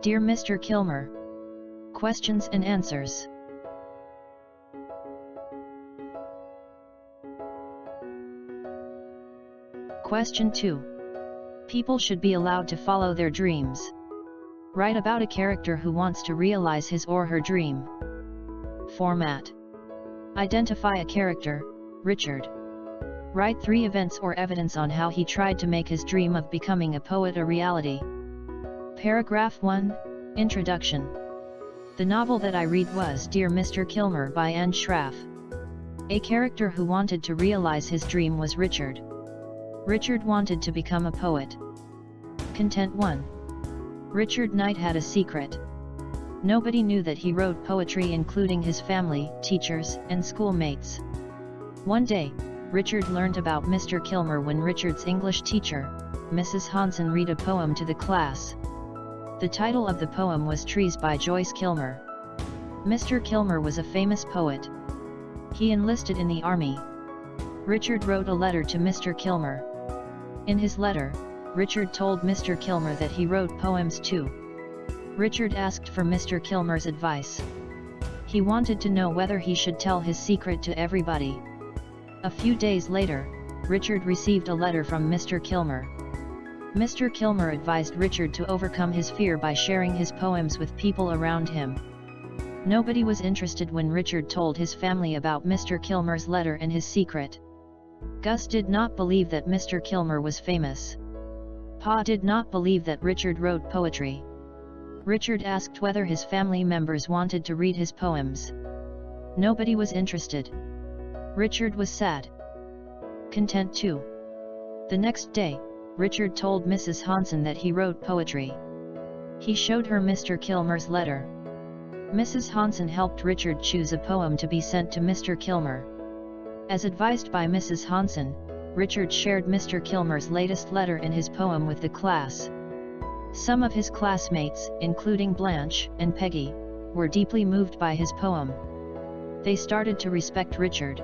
Dear Mr. Kilmer. Questions and answers. Question 2. People should be allowed to follow their dreams. Write about a character who wants to realize his or her dream. Format. Identify a character, Richard. Write 3 events or evidence on how he tried to make his dream of becoming a poet a reality. Paragraph 1, Introduction. The novel that I read was Dear Mr. Kilmer by Anne Schraff. A character who wanted to realize his dream was Richard. Richard wanted to become a poet. Content 1. Richard Knight had a secret. Nobody knew that he wrote poetry, including his family, teachers, and schoolmates. One day, Richard learned about Mr. Kilmer when Richard's English teacher, Mrs. Hanson, read a poem to the class. The title of the poem was Trees by Joyce Kilmer. Mr. Kilmer was a famous poet. He enlisted in the army. Richard wrote a letter to Mr. Kilmer. In his letter, Richard told Mr. Kilmer that he wrote poems too. Richard asked for Mr. Kilmer's advice. He wanted to know whether he should tell his secret to everybody. A few days later, Richard received a letter from Mr. Kilmer. Mr. Kilmer advised Richard to overcome his fear by sharing his poems with people around him. Nobody was interested when Richard told his family about Mr. Kilmer's letter and his secret. Gus did not believe that Mr. Kilmer was famous. Pa did not believe that Richard wrote poetry. Richard asked whether his family members wanted to read his poems. Nobody was interested. Richard was sad. Content 2. The next day, Richard told Mrs. Hanson that he wrote poetry. He showed her Mr. Kilmer's letter. Mrs. Hanson helped Richard choose a poem to be sent to Mr. Kilmer. As advised by Mrs. Hanson, Richard shared Mr. Kilmer's latest letter and his poem with the class. Some of his classmates, including Blanche and Peggy, were deeply moved by his poem. They started to respect Richard.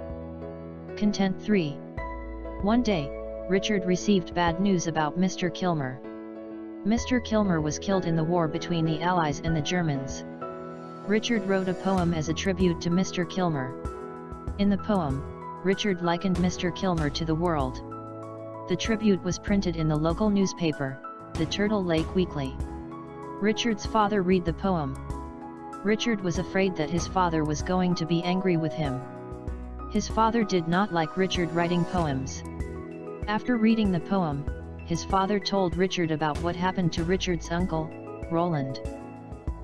Content 3. One day, Richard received bad news about Mr. Kilmer. Mr. Kilmer was killed in the war between the Allies and the Germans. Richard wrote a poem as a tribute to Mr. Kilmer. In the poem, Richard likened Mr. Kilmer to the world. The tribute was printed in the local newspaper, the Turtle Lake Weekly. Richard's father read the poem. Richard was afraid that his father was going to be angry with him. His father did not like Richard writing poems. After reading the poem, his father told Richard about what happened to Richard's uncle, Roland.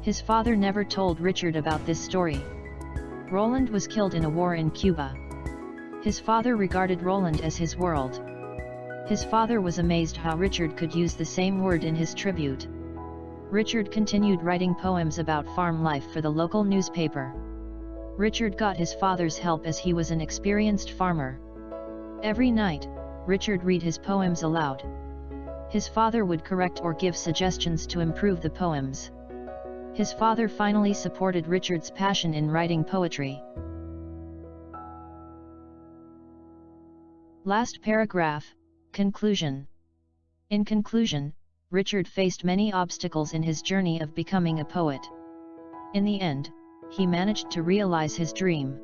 His father never told Richard about this story. Roland was killed in a war in Cuba. His father regarded Roland as his world. His father was amazed how Richard could use the same word in his tribute. Richard continued writing poems about farm life for the local newspaper. Richard got his father's help as he was an experienced farmer. Every night, Richard read his poems aloud. His father would correct or give suggestions to improve the poems. His father finally supported Richard's passion in writing poetry. Last paragraph, conclusion. In conclusion, Richard faced many obstacles in his journey of becoming a poet. In the end, he managed to realize his dream.